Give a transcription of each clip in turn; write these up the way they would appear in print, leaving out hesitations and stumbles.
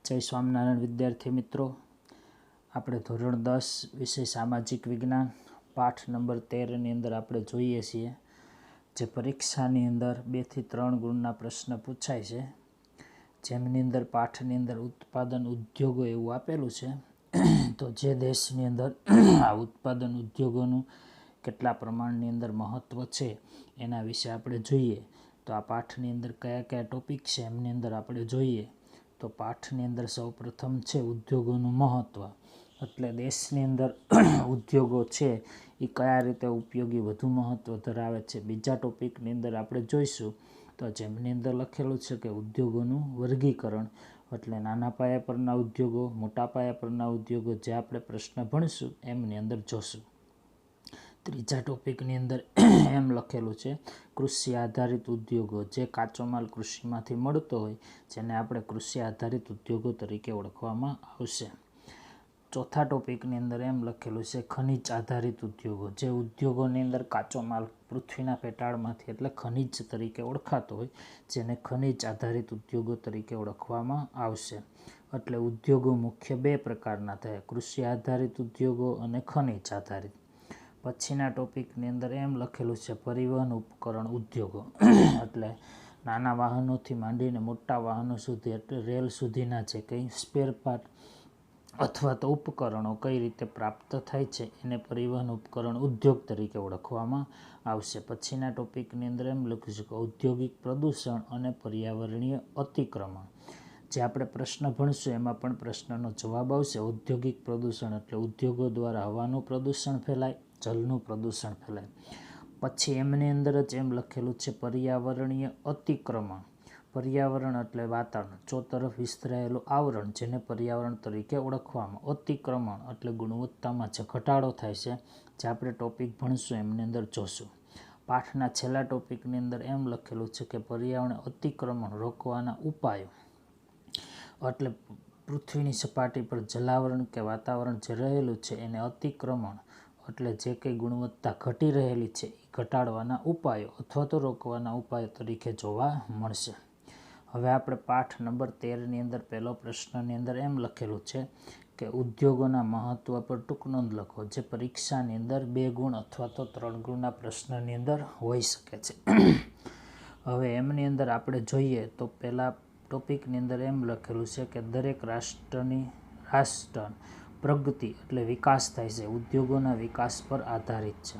जय स्वामिनारायण विद्यार्थी मित्रों, આપણે ધોરણ 10 વિષય સામાજિક વિજ્ઞાન પાઠ નંબર 13 ની અંદર આપણે જોઈએ છીએ જે પરીક્ષાની અંદર 2 થી 3 ગુણના પ્રશ્ન પૂછાય છે, જેમની અંદર પાઠની અંદર ઉત્પાદન ઉદ્યોગો એવું આપેલું છે। તો જે દેશની અંદર આ ઉત્પાદન ઉદ્યોગોનું કેટલા પ્રમાણની અંદર મહત્વ છે એના વિશે આપણે જોઈએ। તો આ પાઠની અંદર કયા કયા ટોપિક છે એમની અંદર આપણે જોઈએ। તો પાઠની અંદર સૌપ્રથમ છે ઉદ્યોગોનું મહત્વ, એટલે દેશની અંદર ઉદ્યોગો છે એ કયા રીતે ઉપયોગી વધુ મહત્વ ધરાવે છે। બીજા ટોપિકની અંદર આપણે જોઈશું તો જેમની અંદર લખેલું છે કે ઉદ્યોગોનું વર્ગીકરણ, એટલે નાના પાયા પરના ઉદ્યોગો, મોટા પાયા પરના ઉદ્યોગો, જે આપણે પ્રશ્ન ભણીશું એમની અંદર જોશું। ત્રીજા ટોપિકની અંદર એમ લખેલું છે કૃષિ આધારિત ઉદ્યોગો, જે કાચો માલ કૃષિમાંથી મળતો હોય જેને આપણે કૃષિ આધારિત ઉદ્યોગો તરીકે ઓળખવામાં આવશે। ચોથા ટોપિકની અંદર એમ લખેલું છે ખનિજ આધારિત ઉદ્યોગો, જે ઉદ્યોગોની અંદર કાચો માલ પૃથ્વીના પેટાળમાંથી એટલે ખનિજ તરીકે ઓળખાતો હોય જેને ખનિજ આધારિત ઉદ્યોગો તરીકે ઓળખવામાં આવશે। એટલે ઉદ્યોગો મુખ્ય બે પ્રકારના થયા, કૃષિ આધારિત ઉદ્યોગો અને ખનિજ આધારિત। પછીના ટોપિકની અંદર એમ લખેલું છે પરિવહન ઉપકરણ ઉદ્યોગો, એટલે નાના વાહનોથી માંડીને મોટા વાહનો સુધી એટલે રેલ સુધીના જે કંઈ સ્પેર પાર્ટ અથવા તો ઉપકરણો કઈ રીતે પ્રાપ્ત થાય છે એને પરિવહન ઉપકરણ ઉદ્યોગ તરીકે ઓળખવામાં આવશે। પછીના ટોપિકની અંદર એમ લખ્યું છે કે ઔદ્યોગિક પ્રદૂષણ અને પર્યાવરણીય અતિક્રમણ, જે આપણે પ્રશ્ન ભણીશું એમાં પણ પ્રશ્નનો જવાબ આવશે। ઔદ્યોગિક પ્રદૂષણ એટલે ઉદ્યોગો દ્વારા હવાનું પ્રદૂષણ ફેલાય, જલનું પ્રદૂષણ ફેલાય। પછી એમની અંદર જ એમ લખેલું છે પર્યાવરણીય અતિક્રમણ, પર્યાવરણ એટલે વાતાવરણ, ચોતરફ વિસ્તરાયેલું આવરણ જેને પર્યાવરણ તરીકે ઓળખવામાં, અતિક્રમણ એટલે ગુણવત્તામાં જે ઘટાડો થાય છે, જે આપણે ટોપિક ભણીશું એમની અંદર જોશું। પાઠના છેલ્લા ટોપિકની અંદર એમ લખેલું છે કે પર્યાવરણ અતિક્રમણ રોકવાના ઉપાયો, એટલે પૃથ્વીની સપાટી પર જલાવરણ કે વાતાવરણ જે રહેલું છે એને અતિક્રમણ એટલે જે કંઈ ગુણવત્તા ઘટી રહેલી છે એ ઘટાડવાના ઉપાયો અથવા તો રોકવાના ઉપાયો તરીકે જોવા મળશે। હવે આપણે પાઠ નંબર 13ની અંદર પહેલો પ્રશ્નની અંદર એમ લખેલું છે કે ઉદ્યોગોના મહત્વ પર ટૂંક નોંધ લખો, જે પરીક્ષાની અંદર 2 ગુણ અથવા તો 3 ગુણના પ્રશ્નની અંદર હોઈ શકે છે। હવે એમની અંદર આપણે જોઈએ તો પહેલા ટોપિકની અંદર એમ લખેલું છે કે દરેક રાષ્ટ્ર પ્રગતિ એટલે વિકાસ થાય છે ઉદ્યોગોના વિકાસ પર આધારિત છે।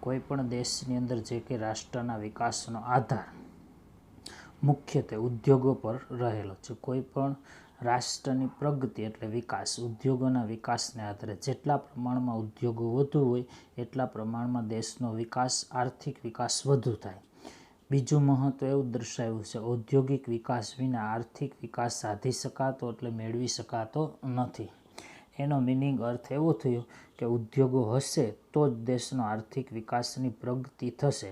કોઈ પણ દેશની અંદર જે કે રાષ્ટ્રના વિકાસનો આધાર મુખ્યત્વે ઉદ્યોગો પર રહેલો છે। કોઈ પણ રાષ્ટ્રની પ્રગતિ એટલે વિકાસ ઉદ્યોગોના વિકાસને આધારે, જેટલા પ્રમાણમાં ઉદ્યોગો વધુ હોય એટલા પ્રમાણમાં દેશનો વિકાસ, આર્થિક વિકાસ વધુ થાય। બીજું મહત્વ એવું દર્શાવ્યું છે ઔદ્યોગિક વિકાસ વિના આર્થિક વિકાસ સાધી શકાતો એટલે મેળવી શકાતો નથી। એનો મિનિંગ અર્થ એવો થયો કે ઉદ્યોગો હશે તો જ દેશનો આર્થિક વિકાસની પ્રગતિ થશે।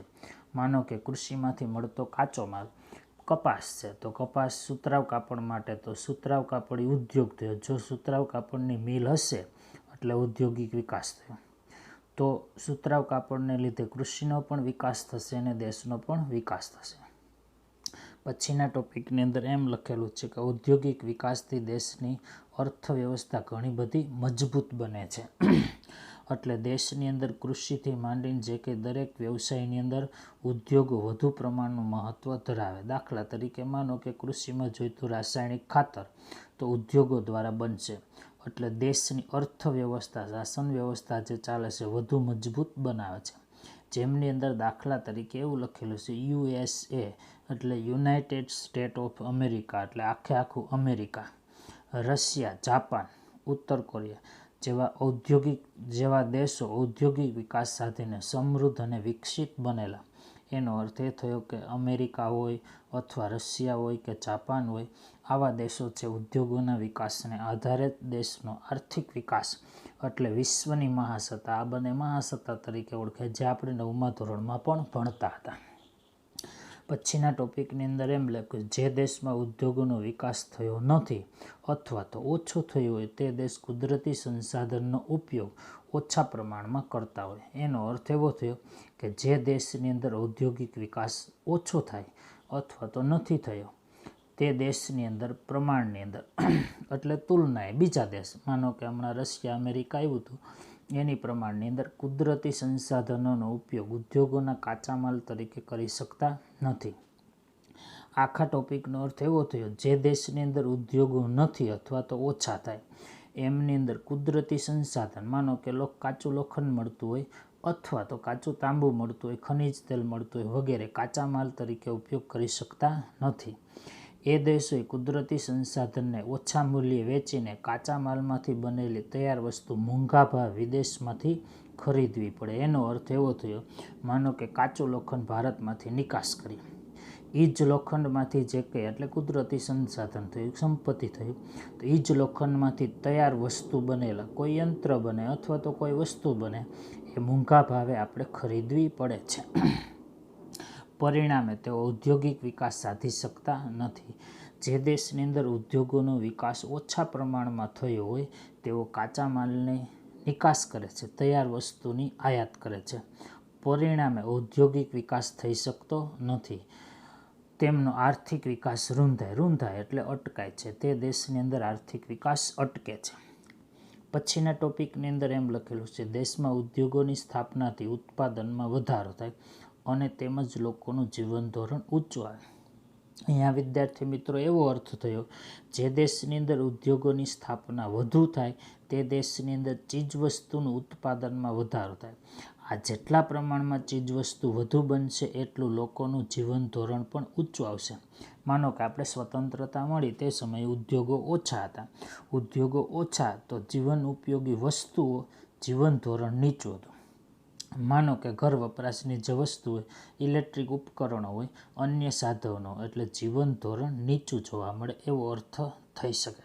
માનો કે કૃષિમાંથી મળતો કાચો માલ કપાસ છે, તો કપાસ સુતરાઉ કાપડ માટે તો સુતરાઉ કાપડ ઉદ્યોગ થયો, જો સુતરાઉ કાપડની મિલ હશે એટલે ઔદ્યોગિક વિકાસ થયો, તો સુતરાઉ કાપડને લીધે કૃષિનો પણ વિકાસ થશે અને દેશનો પણ વિકાસ થશે। પછીના ટોપિકની અંદર એમ લખેલું છે કે ઔદ્યોગિક વિકાસથી દેશની અર્થવ્યવસ્થા ઘણી બધી મજબૂત બને છે। એટલે દેશની અંદર કૃષિથી માંડીને જે કે દરેક વ્યવસાયની અંદર ઉદ્યોગો વધુ પ્રમાણનું મહત્વ ધરાવે। દાખલા તરીકે માનો કે કૃષિમાં જોઈતું રાસાયણિક ખાતર તો ઉદ્યોગો દ્વારા બનશે, એટલે દેશની અર્થવ્યવસ્થા, શાસન વ્યવસ્થા જે ચાલે છે વધુ મજબૂત બનાવે છે। જેમની અંદર દાખલા તરીકે એવું લખેલું છે USA એટલે યુનાઇટેડ સ્ટેટ ઓફ અમેરિકા એટલે આખું અમેરિકા, રશિયા, જાપાન, ઉત્તર કોરિયા જેવા દેશો ઔદ્યોગિક વિકાસ સાધીને સમૃદ્ધ અને વિકસિત બનેલા। એનો અર્થ એ થયો કે અમેરિકા હોય અથવા રશિયા હોય કે જાપાન હોય, આવા દેશો છે ઉદ્યોગોના વિકાસને આધારે દેશનો આર્થિક વિકાસ એટલે વિશ્વની મહાસત્તા, આ બંને મહાસત્તા તરીકે ઓળખાય, જે આપણે 9મા ધોરણમાં પણ ભણતા હતા। પછીના ટોપિકની અંદર એમ લખ્યું જે દેશમાં ઉદ્યોગોનો વિકાસ થયો નથી અથવા તો ઓછો થયો હોય તે દેશ કુદરતી સંસાધનનો ઉપયોગ ઓછા પ્રમાણમાં કરતા હોય। એનો અર્થ એવો થયો કે જે દેશની અંદર ઔદ્યોગિક વિકાસ ઓછો થાય અથવા તો નથી થયો તે દેશની અંદર પ્રમાણની અંદર એટલે તુલનાએ બીજા દેશ, માનો કે હમણાં રશિયા અમેરિકા આવ્યું હતું એની પ્રમાણની અંદર કુદરતી સંસાધનોનો ઉપયોગ ઉદ્યોગોના કાચા માલ તરીકે કરી શકતા નથી. આખા ટોપિકનો અર્થ એવો થયો, જે દેશની અંદર ઉદ્યોગો નથી અથવા તો ઓછા થાય એમની અંદર કુદરતી સંસાધન, માનો કે કાચું લોખંડ મળતું હોય અથવા તો કાચું તાંબુ મળતું હોય, ખનિજ તેલ મળતું હોય વગેરે કાચા માલ તરીકે ઉપયોગ કરી શકતા નથી. એ દેશોએ કુદરતી સંસાધનને ઓછા મૂલ્યે વેચીને કાચા માલમાંથી બનેલી તૈયાર વસ્તુ મોંઘા ભાવ વિદેશમાંથી ખરીદવી પડે. એનો અર્થ એવો થયો, માનો કે કાચું લોખંડ ભારતમાંથી નિકાસ કરી, એ જ લોખંડમાંથી જે કંઈ એટલે કુદરતી સંસાધન થયું, સંપત્તિ થયું, તો એ જ લોખંડમાંથી તૈયાર વસ્તુ બનેલા કોઈ યંત્ર બને અથવા તો કોઈ વસ્તુ બને એ મોંઘા ભાવે આપણે ખરીદવી પડે છે. પરિણામે તેઓ ઔદ્યોગિક વિકાસ સાધી શકતા નથી. જે દેશની અંદર ઉદ્યોગોનો વિકાસ ઓછા પ્રમાણમાં થયો હોય તેઓ કાચા માલને નિકાસ કરે છે, તૈયાર વસ્તુની આયાત કરે છે. પરિણામે ઔદ્યોગિક વિકાસ થઈ શકતો નથી. તેમનો આર્થિક વિકાસ રૂંધાય એટલે અટકાય છે. તે દેશની અંદર આર્થિક વિકાસ અટકે છે. પછીના ટોપિકની અંદર એમ લખેલું છે, દેશમાં ઉદ્યોગોની સ્થાપનાથી ઉત્પાદનમાં વધારો થાય અને તેમજ લોકોનું જીવન ધોરણ ઊંચું આવે. અહીંયા વિદ્યાર્થી મિત્રો એવો અર્થ થયો, જે દેશની અંદર ઉદ્યોગોની સ્થાપના વધુ થાય તે દેશની અંદર ચીજવસ્તુનું ઉત્પાદનમાં વધારો થાય. આ જેટલા પ્રમાણમાં ચીજવસ્તુ વધુ બનશે એટલું લોકોનું જીવન ધોરણ પણ ઊંચું આવશે. માનો કે આપણે સ્વતંત્રતા મળી તે સમયે ઉદ્યોગો ઓછા હતા. ઉદ્યોગો ઓછા તો જીવન ઉપયોગી વસ્તુઓ જીવન ધોરણ નીચું હતું. માનો કે ઘર વપરાશની જે વસ્તુ હોય, ઇલેક્ટ્રિક ઉપકરણો હોય, અન્ય સાધનો, એટલે જીવન ધોરણ નીચું જોવા મળે એવો અર્થ થઈ શકે.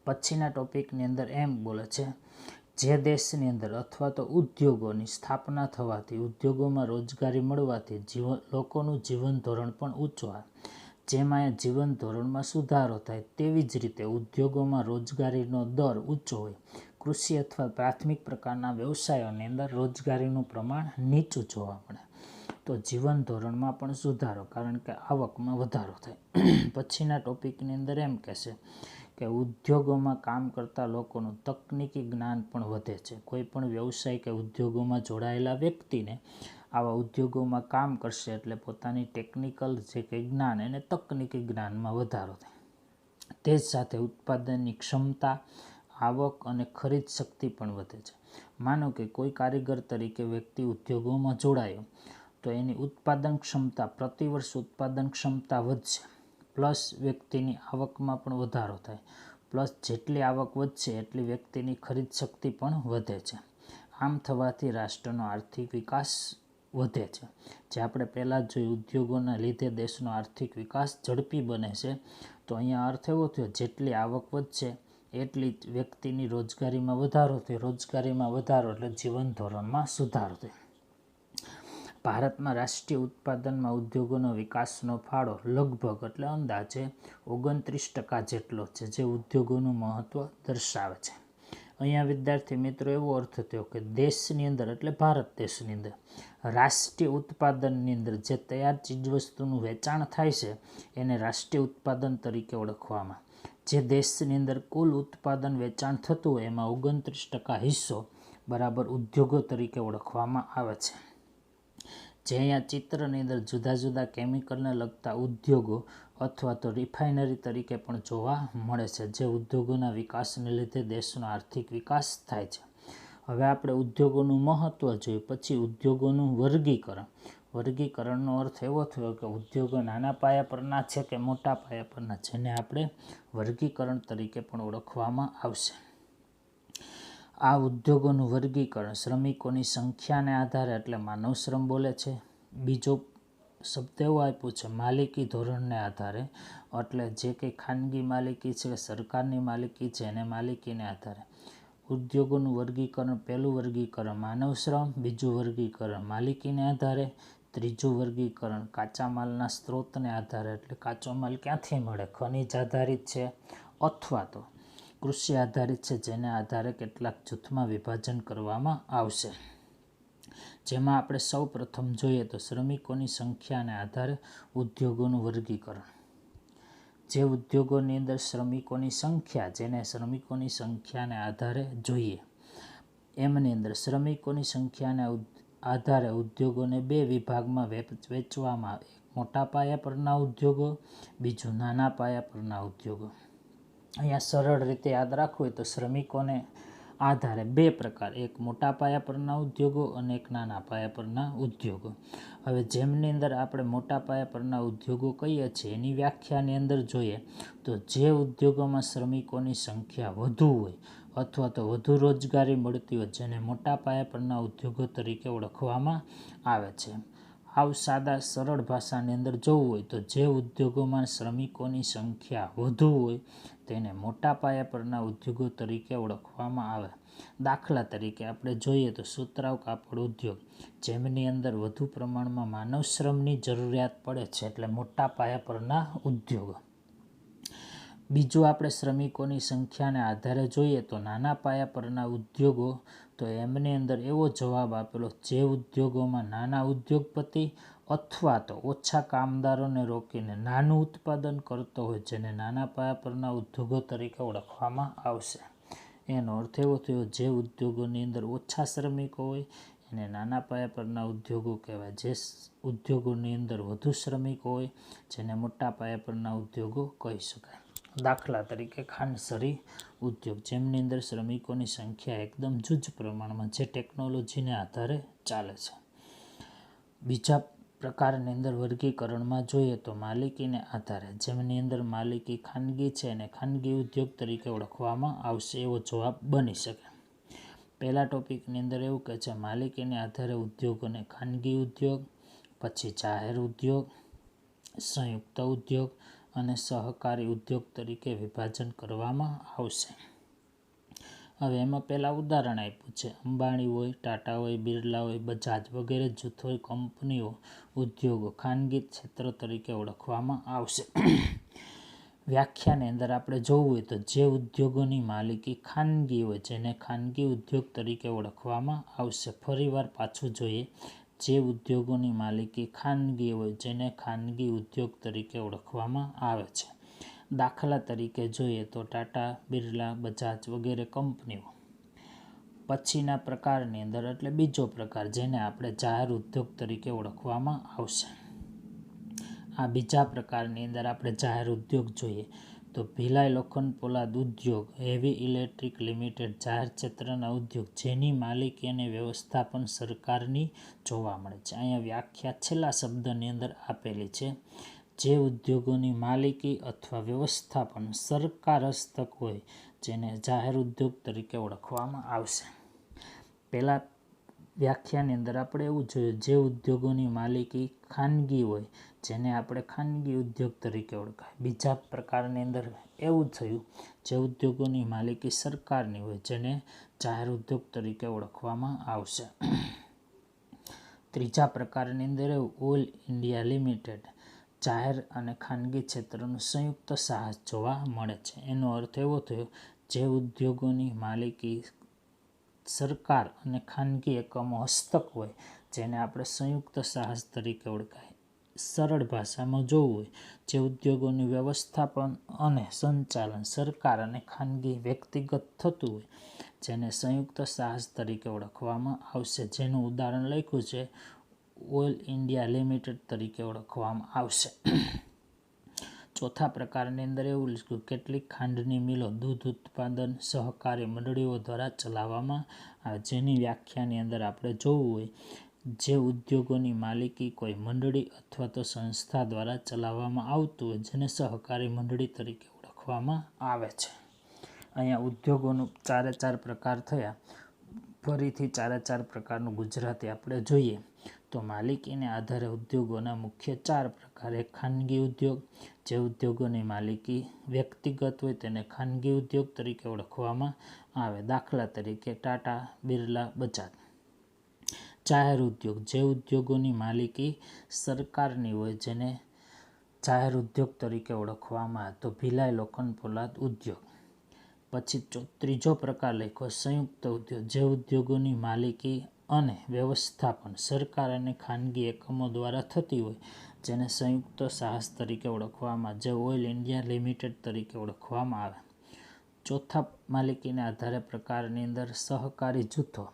પછીના ટોપિકની અંદર એમ બોલે છે, જે દેશની અંદર અથવા તો ઉદ્યોગોની સ્થાપના થવાથી ઉદ્યોગોમાં રોજગારી મળવાથી લોકોનું જીવન ધોરણ પણ ઊંચું આવે. જેમાં જીવન ધોરણમાં સુધારો થાય તેવી જ રીતે ઉદ્યોગોમાં રોજગારીનો દર ઊંચો હોય. કૃષિ અથવા પ્રાથમિક પ્રકારના વ્યવસાયોની અંદર રોજગારીનું પ્રમાણ નીચું જોવા મળે તો જીવન ધોરણમાં પણ સુધારો, કારણ કે આવકમાં વધારો થાય. પછીના ટોપિકની અંદર એમ કહેશે કે ઉદ્યોગોમાં કામ કરતા લોકોનું તકનીકી જ્ઞાન પણ વધે છે. કોઈ પણ વ્યવસાય કે ઉદ્યોગોમાં જોડાયેલા વ્યક્તિને આવા ઉદ્યોગોમાં કામ કરશે એટલે પોતાની ટેકનિકલ જે કંઈ જ્ઞાન એને તકનીકી જ્ઞાનમાં વધારો થાય. તે જ સાથે ઉત્પાદનની ક્ષમતા, આવક અને ખરીદ શક્તિ પણ વધે છે. માનો કે કોઈ કારીગર તરીકે વ્યક્તિ ઉદ્યોગોમાં જોડાયો તો એની ઉત્પાદન ક્ષમતા, પ્રતિવર્ષ ઉત્પાદન ક્ષમતા વધશે, પ્લસ વ્યક્તિની આવકમાં પણ વધારો થાય, પ્લસ જેટલી આવક વધશે એટલી વ્યક્તિની ખરીદ શક્તિ પણ વધે છે. આમ થવાથી રાષ્ટ્રનો આર્થિક વિકાસ વધે છે. જે આપણે પહેલાં જોઈ, ઉદ્યોગોના લીધે દેશનો આર્થિક વિકાસ ઝડપી બને છે. તો અહીંયા અર્થ એવો થયો, જેટલી આવક વધશે એટલી વ્યક્તિની રોજગારીમાં વધારો થાય, રોજગારીમાં વધારો એટલે જીવન ધોરણમાં સુધારો થાય. ભારતમાં રાષ્ટ્રીય ઉત્પાદનમાં ઉદ્યોગોનો વિકાસનો ફાળો લગભગ એટલે અંદાજે 29% જેટલો છે, જે ઉદ્યોગોનું મહત્ત્વ દર્શાવે છે. અહીંયા વિદ્યાર્થી મિત્રો એવો અર્થ થયો કે દેશની અંદર એટલે ભારત દેશની અંદર રાષ્ટ્રીય ઉત્પાદનની અંદર જે તૈયાર ચીજવસ્તુનું વેચાણ થાય છે એને રાષ્ટ્રીય ઉત્પાદન તરીકે ઓળખવામાં. જે દેશની અંદર કુલ ઉત્પાદન વેચાણ થતું હોય એમાં 29% હિસ્સો બરાબર ઉદ્યોગો તરીકે ઓળખવામાં આવે છે. જે અહીંયા ચિત્રની અંદર જુદા જુદા કેમિકલને લગતા ઉદ્યોગો અથવા તો રિફાઇનરી તરીકે પણ જોવા મળે છે. જે ઉદ્યોગોના વિકાસને લીધે દેશનો આર્થિક વિકાસ થાય છે. હવે આપણે ઉદ્યોગોનું મહત્ત્વ જોયું, પછી ઉદ્યોગોનું વર્ગીકરણ. વર્ગીકરણનો અર્થ એવો થયો કે ઉદ્યોગો નાના પાયા પરના છે કે મોટા પાયા પરના, જેને આપણે વર્ગીકરણ તરીકે પણ ઓળખવામાં આવશે. આ ઉદ્યોગોનું વર્ગીકરણ શ્રમિકોની સંખ્યાને આધારે એટલે માનવ શ્રમ બોલે છે. બીજો શબ્દ એવો આપ્યો છે માલિકી ધોરણને આધારે, એટલે જે કંઈ ખાનગી માલિકી છે, સરકારની માલિકી છે એને માલિકીને આધારે. ઉદ્યોગોનું વર્ગીકરણ, પહેલું વર્ગીકરણ માનવ શ્રમ, બીજું વર્ગીકરણ માલિકીને આધારે, ત્રીજું વર્ગીકરણ કાચા માલના સ્ત્રોતને આધારે, એટલે કાચો માલ ક્યાંથી મળે, ખનિજ આધારિત છે અથવા તો કૃષિ આધારિત છે, જેને આધારે કેટલાક જૂથમાં વિભાજન કરવામાં આવશે. જેમાં આપણે સૌ પ્રથમ જોઈએ તો શ્રમિકોની સંખ્યાને આધારે ઉદ્યોગોનું વર્ગીકરણ. જે ઉદ્યોગોની અંદર શ્રમિકોની સંખ્યા, જેને શ્રમિકોની સંખ્યાને આધારે જોઈએ, એમની અંદર શ્રમિકોની સંખ્યાને આધારે ઉદ્યોગોને બે વિભાગમાં વહેંચવામાં આવે. મોટા પાયા પરના ઉદ્યોગો, બીજું નાના પાયા પરના ઉદ્યોગો. અહીંયા સરળ રીતે યાદ રાખવું હોય તો શ્રમિકોને આધારે બે પ્રકાર, એક મોટા પાયા પરના ઉદ્યોગો અને એક નાના પાયા પરના ઉદ્યોગો. હવે જેમની અંદર આપણે મોટા પાયા પરના ઉદ્યોગો કહીએ છીએ એની વ્યાખ્યાની અંદર જોઈએ તો જે ઉદ્યોગોમાં શ્રમિકોની સંખ્યા વધુ હોય અથવા તો વધુ રોજગારી મળતી હોય જેને મોટા પાયા પરના ઉદ્યોગો તરીકે ઓળખવામાં આવે છે. આવ સાદા સરળ ભાષાની અંદર જોવું હોય તો જે ઉદ્યોગોમાં શ્રમિકોની સંખ્યા વધુ હોય તેને મોટા પાયા પરના ઉદ્યોગો તરીકે ઓળખવામાં આવે. દાખલા તરીકે આપણે જોઈએ તો સુતરાઉ કાપડ ઉદ્યોગ, જેમની અંદર વધુ પ્રમાણમાં માનવ શ્રમની જરૂરિયાત પડે છે, એટલે મોટા પાયા પરના ઉદ્યોગો. બીજું આપણે શ્રમિકોની સંખ્યાને આધારે જોઈએ તો નાના પાયા પરના ઉદ્યોગો, તો એમની અંદર એવો જવાબ આપેલો જે ઉદ્યોગોમાં નાના ઉદ્યોગપતિ અથવા તો ઓછા કામદારોને રોકીને નાનું ઉત્પાદન કરતો હોય જેને નાના પાયા પરના ઉદ્યોગો તરીકે ઓળખવામાં આવશે. એનો અર્થ એવો થયો જે ઉદ્યોગોની અંદર ઓછા શ્રમિકો હોય એને નાના પાયા પરના ઉદ્યોગો કહેવાય. જે ઉદ્યોગોની અંદર વધુ શ્રમિકો હોય જેને મોટા પાયા પરના ઉદ્યોગો કહી શકાય. દાખલા તરીકે ખાંડસરી ઉદ્યોગ, જેમની અંદર શ્રમિકોની સંખ્યા એકદમ જુજ પ્રમાણમાં, જે ટેકનોલોજીને આધારે ચાલે છે. બીજા પ્રકારની અંદર વર્ગીકરણમાં જોઈએ તો માલિકીને આધારે, જેમની અંદર માલિકી ખાનગી છે અને ખાનગી ઉદ્યોગ તરીકે ઓળખવામાં આવશે, એવો જવાબ બની શકે. પહેલા ટોપિકની અંદર એવું કહે છે માલિકીને આધારે ઉદ્યોગોને ખાનગી ઉદ્યોગ, પછી જાહેર ઉદ્યોગ, સંયુક્ત ઉદ્યોગ અને સહકારી ઉદ્યોગ તરીકે વિભાજન કરવામાં આવશે. હવે એમાં પહેલાં ઉદાહરણ આપ્યું છે, અંબાણી હોય, ટાટા હોય, બિરલા હોય, બજાજ વગેરે જૂથો, કંપનીઓ, ઉદ્યોગો ખાનગી ક્ષેત્ર તરીકે ઓળખવામાં આવશે. વ્યાખ્યાની અંદર આપણે જોવું હોય તો જે ઉદ્યોગોની માલિકી ખાનગી હોય જેને ખાનગી ઉદ્યોગ તરીકે ઓળખવામાં આવશે. ફરીવાર પાછું જોઈએ, જે ઉદ્યોગોની માલિકી ખાનગી હોય જેને ખાનગી ઉદ્યોગ તરીકે ઓળખવામાં આવે છે. દાખલા તરીકે જોઈએ તો ટાટા, બિરલા, બજાજ વગેરે કંપનીઓ. પછીના પ્રકારની અંદર એટલે બીજો પ્રકાર જેને આપણે જાહેર ઉદ્યોગ તરીકે ઓળખવામાં આવશે. આ બીજા પ્રકારની અંદર આપણે જાહેર ઉદ્યોગ જોઈએ તો ભિલાઈ લોખંડ પોલાદ ઉદ્યોગ હેવી ઇલેક્ટ્રિક લિમિટેડ જાહેર ક્ષેત્રના ઉદ્યોગ જેની માલિકી અને વ્યવસ્થાપન સરકારની જોવા મળે છે. અહીંયા વ્યાખ્યા છેલ્લા શબ્દની અંદર આપેલી છે. જે ઉદ્યોગોની માલિકી અથવા વ્યવસ્થાપન સરકાર હસ્તક હોય જેને જાહેર ઉદ્યોગ તરીકે ઓળખવામાં આવશે. પહેલા વ્યાખ્યાની અંદર આપણે એવું જોયું જે ઉદ્યોગોની માલિકી ખાનગી હોય જેને આપણે ખાનગી ઉદ્યોગ તરીકે ઓળખાય. બીજા પ્રકારની અંદર એવું થયું જે ઉદ્યોગોની માલિકી સરકારની હોય જેને જાહેર ઉદ્યોગ તરીકે ઓળખવામાં આવશે. ત્રીજા પ્રકારની અંદર એવું ઓલ ઇન્ડિયા લિમિટેડ જાહેર અને ખાનગી ક્ષેત્રનું સંયુક્ત સાહસ જોવા મળે છે. એનો અર્થ એવો થયો જે ઉદ્યોગોની માલિકી સરકાર અને ખાનગી એકમો હસ્તક હોય જેને આપણે સંયુક્ત સાહસ તરીકે ઓળખાય. સરળ ભાષામાં જોવું હોય જે ઉદ્યોગોની વ્યવસ્થાપન અને સંચાલન સરકાર અને ખાનગી વ્યક્તિગત થતું હોય જેને સંયુક્ત સાહસ તરીકે ઓળખવામાં આવશે. જેનું ઉદાહરણ લખ્યું છે ઓઇલ ઇન્ડિયા લિમિટેડ તરીકે ઓળખવામાં આવશે. ચોથા પ્રકારની અંદર એવું લખ્યું કેટલીક ખાંડની મિલો દૂધ ઉત્પાદન સહકારી મંડળીઓ દ્વારા ચલાવવામાં આવે. જેની વ્યાખ્યાની અંદર આપણે જોવું હોય જે ઉદ્યોગોની માલિકી કોઈ મંડળી અથવા તો સંસ્થા દ્વારા ચલાવવામાં આવતું હોય જેને સહકારી મંડળી તરીકે ઓળખવામાં આવે છે. અહીંયા ઉદ્યોગોનું 4 પ્રકાર થયા. ફરીથી 4 પ્રકારનું ગુજરાતી આપણે જોઈએ તો માલિકીને આધારે ઉદ્યોગોના મુખ્ય 4 પ્રકાર. એક ખાનગી ઉદ્યોગ, જે ઉદ્યોગોની માલિકી વ્યક્તિગત હોય તેને ખાનગી ઉદ્યોગ તરીકે ઓળખવામાં આવે. દાખલા તરીકે ટાટા, બિરલા, બજાજ. જાહેર ઉદ્યોગ, જે ઉદ્યોગોની માલિકી સરકારની હોય જેને જાહેર ઉદ્યોગ તરીકે ઓળખવામાં આવે તો ભિલાઈ લોખંડ પોલાદ ઉદ્યોગ. પછી ત્રીજો પ્રકાર લખ્યો સંયુક્ત ઉદ્યોગ, જે ઉદ્યોગોની માલિકી અને વ્યવસ્થાપન સરકાર અને ખાનગી એકમો દ્વારા થતી હોય જેને સંયુક્ત સાહસ તરીકે ઓળખવામાં, જે ઓઇલ ઇન્ડિયા લિમિટેડ તરીકે ઓળખવામાં આવે. ચોથા માલિકીના આધારે પ્રકારની અંદર સહકારી જૂથો,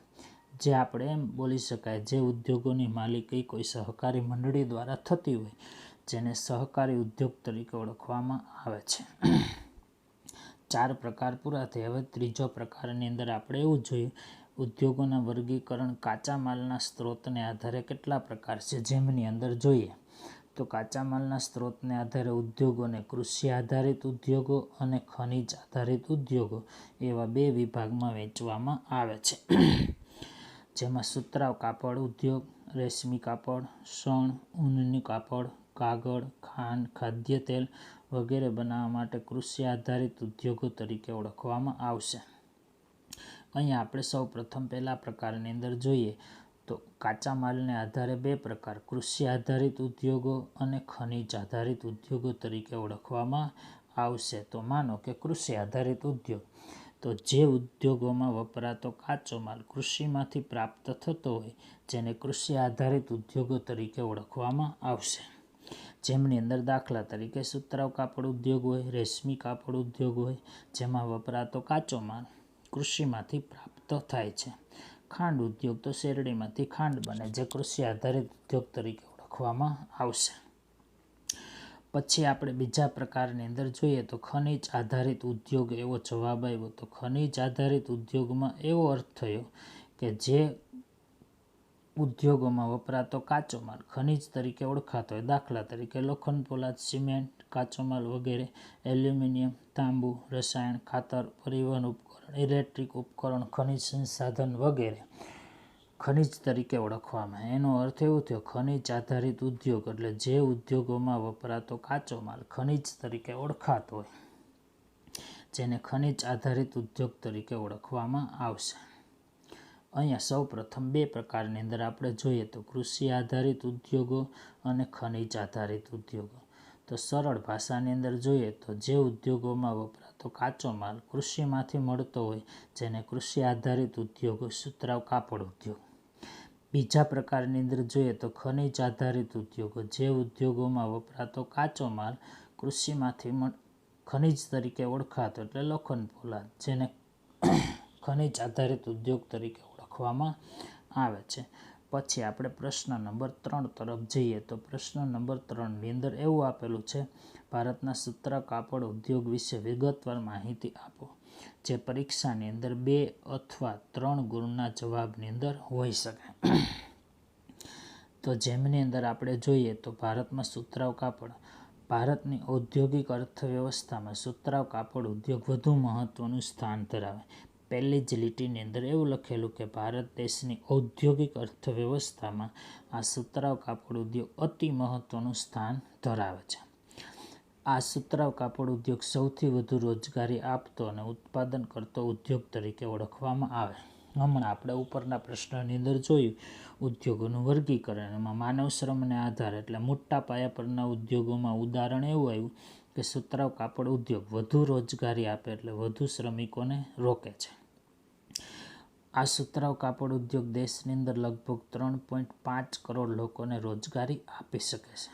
જે આપણે એમ બોલી શકાય જે ઉદ્યોગોની માલિકી કોઈ સહકારી મંડળી દ્વારા થતી હોય, જેને સહકારી ઉદ્યોગ તરીકે ઓળખવામાં આવે છે. 4 પ્રકાર પૂરા થયા. હવે ત્રીજો પ્રકારની અંદર આપણે એવું જોઈએ, ઉદ્યોગોના વર્ગીકરણ કાચા માલના સ્ત્રોતને આધારે કેટલા પ્રકાર છે, જેમની અંદર જોઈએ તો કાચા માલના સ્ત્રોતને આધારે ઉદ્યોગોને કૃષિ આધારિત ઉદ્યોગો અને ખનિજ આધારિત ઉદ્યોગો એવા 2 વિભાગમાં વહેંચવામાં આવે છે. જેમાં સુતરાઉ કાપડ ઉદ્યોગ, રેશમી કાપડ, શણ, ઊનનું કાપડ, કાગળ, ખાંડ, ખાદ્ય તેલ વગેરે બનાવવા માટે કૃષિ આધારિત ઉદ્યોગો તરીકે ઓળખવામાં આવશે. અહીંયા આપણે સૌ પ્રથમ પહેલા પ્રકારની અંદર જોઈએ તો કાચા માલને આધારે 2 પ્રકાર, કૃષિ આધારિત ઉદ્યોગો અને ખનિજ આધારિત ઉદ્યોગો તરીકે ઓળખવામાં આવશે. તો માનો કે કૃષિ આધારિત ઉદ્યોગ, તો જે ઉદ્યોગોમાં વપરાતો કાચો માલ કૃષિમાંથી પ્રાપ્ત થતો હોય, જેને કૃષિ આધારિત ઉદ્યોગો તરીકે ઓળખવામાં આવશે. જેમની અંદર દાખલા તરીકે સુતરાઉ કાપડ ઉદ્યોગ હોય, રેશમી કાપડ ઉદ્યોગ હોય, જેમાં વપરાતો કાચો માલ કૃષિમાંથી પ્રાપ્ત થાય છે. ખાંડ ઉદ્યોગ તો શેરડીમાંથી ખાંડ બને, જે કૃષિ આધારિત ઉદ્યોગ તરીકે ઓળખવામાં આવશે. પછી આપણે બીજા પ્રકારની અંદર જોઈએ તો ખનિજ આધારિત ઉદ્યોગ એવો જવાબ આવ્યો. તો ખનિજ આધારિત ઉદ્યોગમાં એવો અર્થ થયો કે જે ઉદ્યોગોમાં વપરાતો કાચો માલ ખનિજ તરીકે ઓળખાતો હોય, દાખલા તરીકે લોખંડ, પોલાદ, સિમેન્ટ, કાચો માલ વગેરે, એલ્યુમિનિયમ, તાંબુ, રસાયણ, ખાતર, પરિવહન ઉપકરણ, ઇલેક્ટ્રિક ઉપકરણ, ખનિજ સંસાધન વગેરે ખનિજ તરીકે ઓળખવામાં. એનો અર્થ એવો થયો ખનિજ આધારિત ઉદ્યોગ એટલે જે ઉદ્યોગોમાં વપરાતો કાચો માલ ખનિજ તરીકે ઓળખાતો હોય, જેને ખનિજ આધારિત ઉદ્યોગ તરીકે ઓળખવામાં આવશે. અહીંયા સૌ પ્રથમ 2 પ્રકારની અંદર આપણે જોઈએ તો કૃષિ આધારિત ઉદ્યોગો અને ખનિજ આધારિત ઉદ્યોગો. તો સરળ ભાષાની અંદર જોઈએ તો જે ઉદ્યોગોમાં વપરાતો કાચો માલ કૃષિમાંથી મળતો હોય, જેને કૃષિ આધારિત ઉદ્યોગો, સુતરાઉ કાપડ ઉદ્યોગ. બીજા પ્રકારની અંદર જોઈએ તો ખનિજ આધારિત ઉદ્યોગો, જે ઉદ્યોગોમાં વપરાતો કાચો માલ કૃષિમાંથી ખનિજ તરીકે ઓળખાતો એટલે લોખંડ, પોલાદ, જેને ખનિજ આધારિત ઉદ્યોગ તરીકે ઓળખવામાં આવે છે. પછી આપણે પ્રશ્ન નંબર 3 તરફ જઈએ. તો પ્રશ્ન નંબર 3ની અંદર એવું આપેલું છે, ભારતના સુતરાઉ કાપડ ઉદ્યોગ વિશે વિગતવાર માહિતી આપો. જે પરીક્ષાની અંદર 2 અથવા 3 ગુણના જવાબની અંદર હોઈ શકે. તો જેમની અંદર આપણે જોઈએ તો ભારતમાં સુતરાઉ કાપડ, ભારતની ઔદ્યોગિક અર્થવ્યવસ્થામાં સુતરાઉ કાપડ ઉદ્યોગ વધુ મહત્વનું સ્થાન ધરાવે. પહેલી જ લીટીની અંદર એવું લખેલું કે ભારત દેશની ઔદ્યોગિક અર્થવ્યવસ્થામાં આ સુતરાઉ કાપડ ઉદ્યોગ અતિ મહત્વનું સ્થાન ધરાવે છે. આ સુતરાઉ કાપડ ઉદ્યોગ સૌથી વધુ રોજગારી આપતો અને ઉત્પાદન કરતો ઉદ્યોગ તરીકે ઓળખવામાં આવે. હમણાં આપણે ઉપરના પ્રશ્નની અંદર જોયું ઉદ્યોગોનું વર્ગીકરણ, એમાં માનવ શ્રમને આધાર એટલે મોટા પાયા પરના ઉદ્યોગોમાં ઉદાહરણ એવું આવ્યું કે સુતરાઉ કાપડ ઉદ્યોગ વધુ રોજગારી આપે એટલે વધુ શ્રમિકોને રોકે છે. આ સુતરાઉ કાપડ ઉદ્યોગ દેશની અંદર લગભગ 3.5 કરોડ લોકોને રોજગારી આપી શકે છે.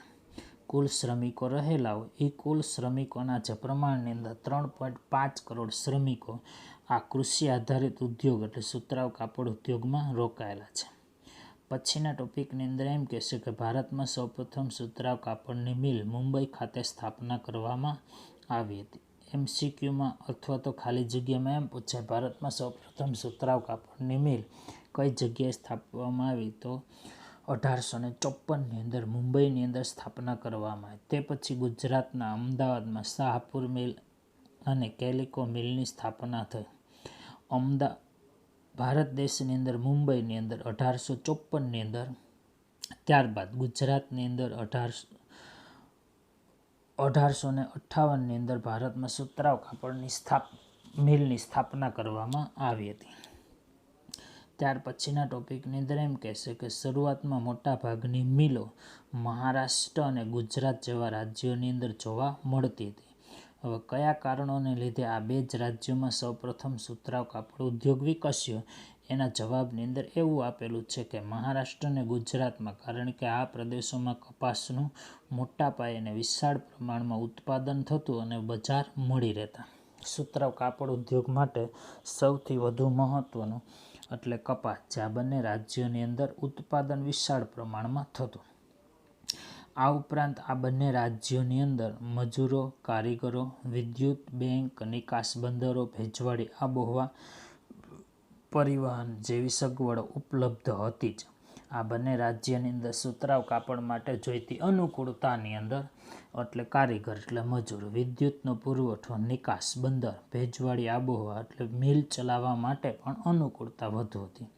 કુલ શ્રમિકો રહેલા હોય એ કુલ શ્રમિકોના જે પ્રમાણની અંદર 3.5 કરોડ શ્રમિકો આ કૃષિ આધારિત ઉદ્યોગ એટલે સુતરાઉ કાપડ ઉદ્યોગમાં રોકાયેલા છે. પછીના ટોપિકની અંદર એમ કહેશે કે ભારતમાં સૌપ્રથમ સુતરાઉ કાપડની મિલ મુંબઈ ખાતે સ્થાપના કરવામાં આવી હતી. MCQમાં અથવા તો ખાલી જગ્યામાં એમ પૂછાય, ભારતમાં સૌપ્રથમ સુતરાઉ કાપડની મિલ કઈ જગ્યાએ સ્થાપવામાં આવી? તો 1854ની અંદર મુંબઈની અંદર સ્થાપના કરવામાં આવી. તે પછી ગુજરાતના અમદાવાદમાં શાહપુર મિલ અને કેલિકો મિલની સ્થાપના થઈ. ભારત દેશની અંદર મુંબઈની અંદર 1854ની અંદર, ત્યારબાદ ગુજરાતની અંદર 1858ની અંદર ભારતમાં સુતરાઉ કાપડની મિલની સ્થાપના કરવામાં આવી હતી. ત્યાર પછીના ટોપિકની અંદર એમ કહેશે કે શરૂઆતમાં મોટા ભાગની મિલો મહારાષ્ટ્ર અને ગુજરાત જેવા રાજ્યોની અંદર જોવા મળતી હતી. હવે કયા કારણોને લીધે આ 2 જ રાજ્યોમાં સૌપ્રથમ સુતરાઉ કાપડ ઉદ્યોગ વિકસ્યો એના જવાબની અંદર એવું આપેલું છે કે મહારાષ્ટ્ર અને ગુજરાતમાં, કારણ કે આ પ્રદેશોમાં કપાસનું મોટા પાયે અને વિશાળ પ્રમાણમાં ઉત્પાદન થતું અને બજાર મળી રહેતા. સુતરાઉ કાપડ ઉદ્યોગ માટે સૌથી વધુ મહત્વનું એટલે કપાસ, જે આ બંને રાજ્યોની અંદર ઉત્પાદન વિશાળ પ્રમાણમાં થતું. આ ઉપરાંત આ બંને રાજ્યોની અંદર મજૂરો, કારીગરો, વિદ્યુત, બેંક, નિકાસ બંદરો, ભેજવાળી આબોહવા, પરિવહન જેવી સગવડો ઉપલબ્ધ હતી જ. આ બંને રાજ્યની અંદર સુતરાઉ કાપડ માટે જોઈતી અનુકૂળતાની અંદર એટલે કારીગર એટલે મજૂર, વિદ્યુતનો પુરવઠો, નિકાસ બંદર, ભેજવાળી આબોહવા એટલે મિલ ચલાવવા માટે પણ અનુકૂળતા વધુ હતી.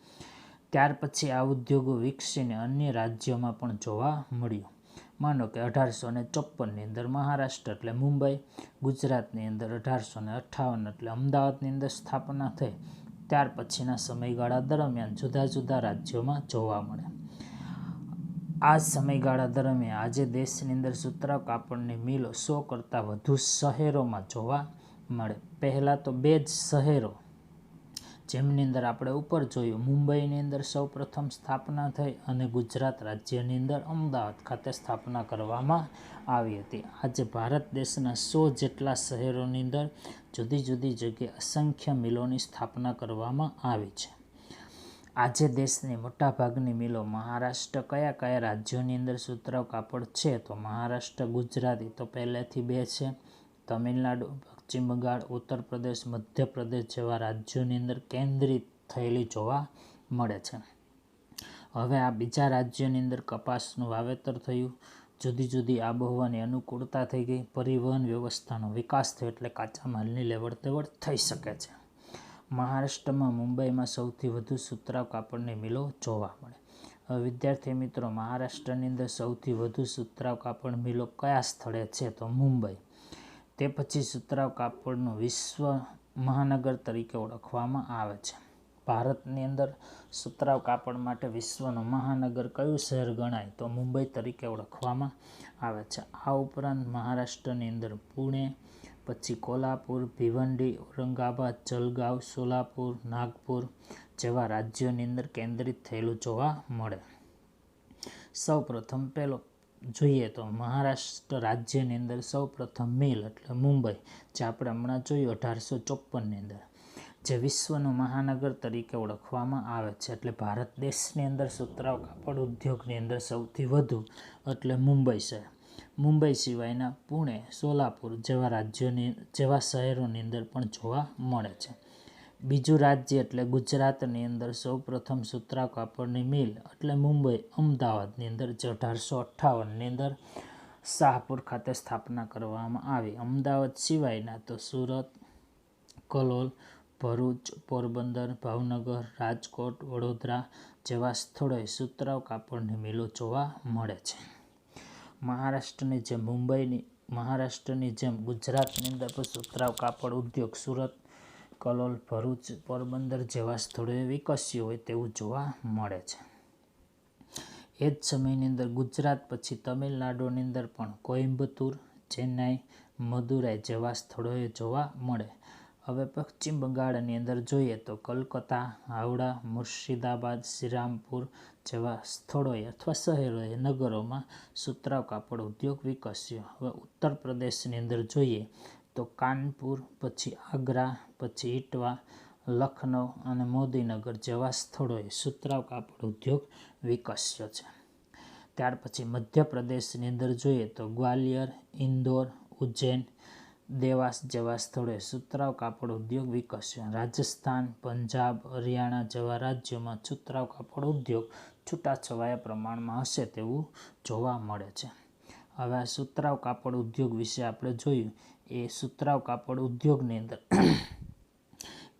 ત્યાર પછી આ ઉદ્યોગો વિકસીને અન્ય રાજ્યોમાં પણ જોવા મળ્યું. માનો કે 1854ની અંદર મહારાષ્ટ્ર એટલે મુંબઈ, ગુજરાતની અંદર 1858 એટલે અમદાવાદની અંદર સ્થાપના થઈ. ત્યાર પછીના સમયગાળા દરમિયાન જુદા જુદા રાજ્યોમાં જોવા મળે. આ સમયગાળા દરમિયાન આજે દેશની અંદર સુતરાઉ કાપડની મિલો 100 કરતાં વધુ શહેરોમાં જોવા મળે. પહેલાં તો 2 જ શહેરો, જેમની અંદર આપણે ઉપર જોયું, મુંબઈની અંદર સૌપ્રથમ સ્થાપના થઈ અને ગુજરાત રાજ્યની અંદર અમદાવાદ ખાતે સ્થાપના કરવામાં આવી હતી. આજે ભારત દેશના 100 જેટલા શહેરોની અંદર જુદી જુદી જગ્યાએ અસંખ્ય મિલોની સ્થાપના કરવામાં આવી છે. આજે દેશની મોટાભાગની મિલો મહારાષ્ટ્ર, કયા રાજ્યોની અંદર સુતરાઉ કાપડ છે તો મહારાષ્ટ્ર, ગુજરાતી તો પહેલેથી 2 છે, તમિલનાડુ, પશ્ચિમ બંગાળ, ઉત્તર પ્રદેશ, મધ્યપ્રદેશ જેવા રાજ્યોની અંદર કેન્દ્રિત થયેલી જોવા મળે છે. હવે આ બીજા રાજ્યોની અંદર કપાસનું વાવેતર થયું, જુદી જુદી આબોહવાની અનુકૂળતા થઈ ગઈ, પરિવહન વ્યવસ્થાનો વિકાસ થયો એટલે કાચા માલની લેવડ દેવડ થઈ શકે છે. મહારાષ્ટ્રમાં મુંબઈમાં સૌથી વધુ સુતરાઉ કાપડની મિલો જોવા મળે. હવે વિદ્યાર્થી મિત્રો, મહારાષ્ટ્રની અંદર સૌથી વધુ સુતરાઉ કાપડ મિલો કયા સ્થળે છે તો મુંબઈ. તે પછી સુતરાઉ કાપડનું વિશ્વ મહાનગર તરીકે ઓળખવામાં આવે છે. ભારતની અંદર સુતરાઉ કાપડ માટે વિશ્વનું મહાનગર કયું શહેર ગણાય તો મુંબઈ તરીકે ઓળખવામાં આવે છે. આ ઉપરાંત મહારાષ્ટ્રની અંદર પુણે, પછી કોલ્હાપુર, ભિવંડી, ઔરંગાબાદ, જલગાંવ, સોલાપુર, નાગપુર જેવા રાજ્યોની અંદર કેન્દ્રિત થયેલું જોવા મળે. સૌ પ્રથમ પહેલો જોઈએ તો મહારાષ્ટ્ર રાજ્યની અંદર સૌ પ્રથમ મિલ એટલે મુંબઈ, જે આપણે હમણાં જોયું 1854ની અંદર, જે વિશ્વનું મહાનગર તરીકે ઓળખવામાં આવે છે. એટલે ભારત દેશની અંદર સુતરાઉ કાપડ ઉદ્યોગની અંદર સૌથી વધુ એટલે મુંબઈ શહેર. મુંબઈ સિવાયના પુણે, સોલાપુર જેવા શહેરોની અંદર પણ જોવા મળે છે. બીજું રાજ્ય એટલે ગુજરાતની અંદર સૌ પ્રથમ સુતરાઉ કાપડની મિલ એટલે મુંબઈ, અમદાવાદની અંદર, જે 1858ની અંદર શાહપુર ખાતે સ્થાપના કરવામાં આવી. અમદાવાદ સિવાયના તો સુરત, કલોલ, ભરૂચ, પોરબંદર, ભાવનગર, રાજકોટ, વડોદરા જેવા સ્થળોએ સુતરાઉ કાપડની મિલો જોવા મળે છે. મહારાષ્ટ્રની જેમ ગુજરાતની અંદર પણ સુતરાઉ કાપડ ઉદ્યોગ સુરત, કલોલ, ભરૂચ, પોરબંદર જેવા સ્થળોએ વિકસ્યું હોય તેવું જોવા મળે છે. એ જ સમયની અંદર ગુજરાત પછી તમિલનાડુની અંદર પણ કોઇમ્બતુર, ચેન્નાઈ, મદુરાઈ જેવા સ્થળોએ જોવા મળે. હવે પશ્ચિમ બંગાળની અંદર જોઈએ તો કલકત્તા, હાવડા, મુર્શિદાબાદ, શ્રીરામપુર જેવા સ્થળોએ અથવા શહેરોએ, નગરોમાં સુતરાઉ કાપડ ઉદ્યોગ વિકસ્યો. હવે ઉત્તર પ્રદેશની અંદર જોઈએ તો કાનપુર, પછી આગ્રા, પછી ઇટવા, લખનઉ અને મોદીનગર જેવા સ્થળોએ સુતરાઉ કાપડ ઉદ્યોગ વિકસ્યો છે. ત્યાર પછી મધ્યપ્રદેશની અંદર જોઈએ તો ગ્વાલિયર, ઇન્દોર, ઉજ્જૈન, દેવાસ જેવા સ્થળોએ સુતરાઉ કાપડ ઉદ્યોગ વિકસ્યો. રાજસ્થાન, પંજાબ, હરિયાણા જેવા રાજ્યોમાં સુતરાઉ કાપડ ઉદ્યોગ છૂટાછવાયા પ્રમાણમાં હશે તેવું જોવા મળે છે. હવે આ સુતરાઉ કાપડ ઉદ્યોગ વિશે આપણે જોયું. એ સુતરાઉ કાપડ ઉદ્યોગની અંદર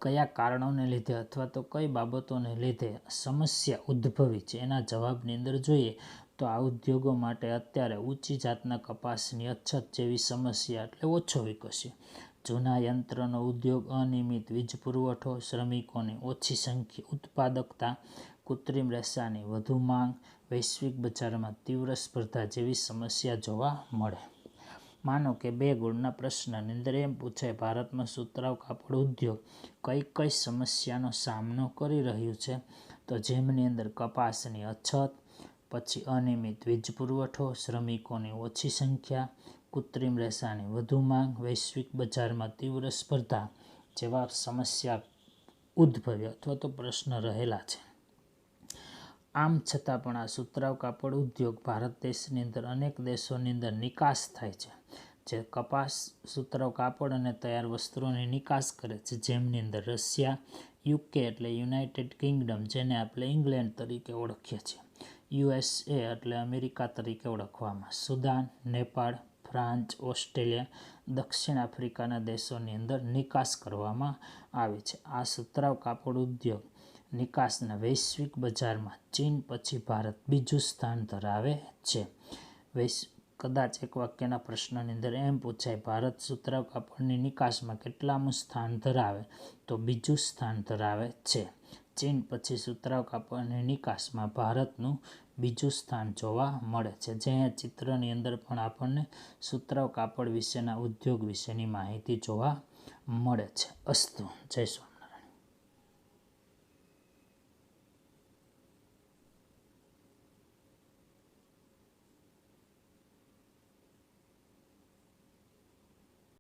કયા કારણોને લીધે અથવા તો કઈ બાબતોને લીધે સમસ્યા ઉદ્ભવી છે એના જવાબની અંદર જોઈએ તો આ ઉદ્યોગો માટે અત્યારે ઊંચી જાતના કપાસની અછત જેવી સમસ્યા એટલે ઓછો વિકસ્યો. જૂના યંત્રનો ઉદ્યોગ, અનિયમિત વીજ પુરવઠો, શ્રમિકોની ઓછી સંખ્યા, ઉત્પાદકતા, કૃત્રિમ રેસાની વધુ માંગ, વૈશ્વિક બજારમાં તીવ્ર સ્પર્ધા જેવી સમસ્યા જોવા મળે. માનો કે 2 ગુણના પ્રશ્નની અંદર એમ પૂછાય, ભારતમાં સુતરાઉ કાપડ ઉદ્યોગ કઈ કઈ સમસ્યાનો સામનો કરી રહ્યું છે? તો જેમની અંદર કપાસની અછત, પછી અનિયમિત વીજ પુરવઠો, શ્રમિકોની ઓછી સંખ્યા, કૃત્રિમ રેસાની વધુ માંગ, વૈશ્વિક બજારમાં તીવ્ર સ્પર્ધા જેવા સમસ્યા ઉદ્ભવ્યા અથવા તો પ્રશ્ન રહેલા છે. આમ છતાં પણ આ સુતરાઉ કાપડ ઉદ્યોગ ભારત દેશની અંદર અનેક દેશોની અંદર નિકાસ થાય છે, જે કપાસ, સુતરાઉ કાપડ અને તૈયાર વસ્ત્રોની નિકાસ કરે છે, જેમની અંદર રશિયા, યુકે એટલે યુનાઇટેડ કિંગડમ, જેને આપણે ઇંગ્લેન્ડ તરીકે ઓળખીએ છીએ, USA એટલે અમેરિકા તરીકે ઓળખવામાં, સુદાન, નેપાળ, ફ્રાન્સ, ઓસ્ટ્રેલિયા, દક્ષિણ આફ્રિકાના દેશોની અંદર નિકાસ કરવામાં આવે છે. આ સુતરાઉ કાપડ ઉદ્યોગ નિકાસના વૈશ્વિક બજારમાં ચીન પછી ભારત બીજું સ્થાન ધરાવે છે. કદાચ એક વાક્યના પ્રશ્નની અંદર એમ પૂછાય, ભારત સુતરાઉ કાપડની નિકાસમાં કેટલામું સ્થાન ધરાવે? તો બીજું સ્થાન ધરાવે છે. ચીન પછી સુતરાઉ કાપડની નિકાસમાં ભારતનું બીજું સ્થાન જોવા મળે છે. જે ચિત્રની અંદર પણ આપણને સુતરાઉ કાપડ વિશેના ઉદ્યોગ વિશેની માહિતી જોવા મળે છે. અસ્તુ. જય સ્વામિનારાયણ.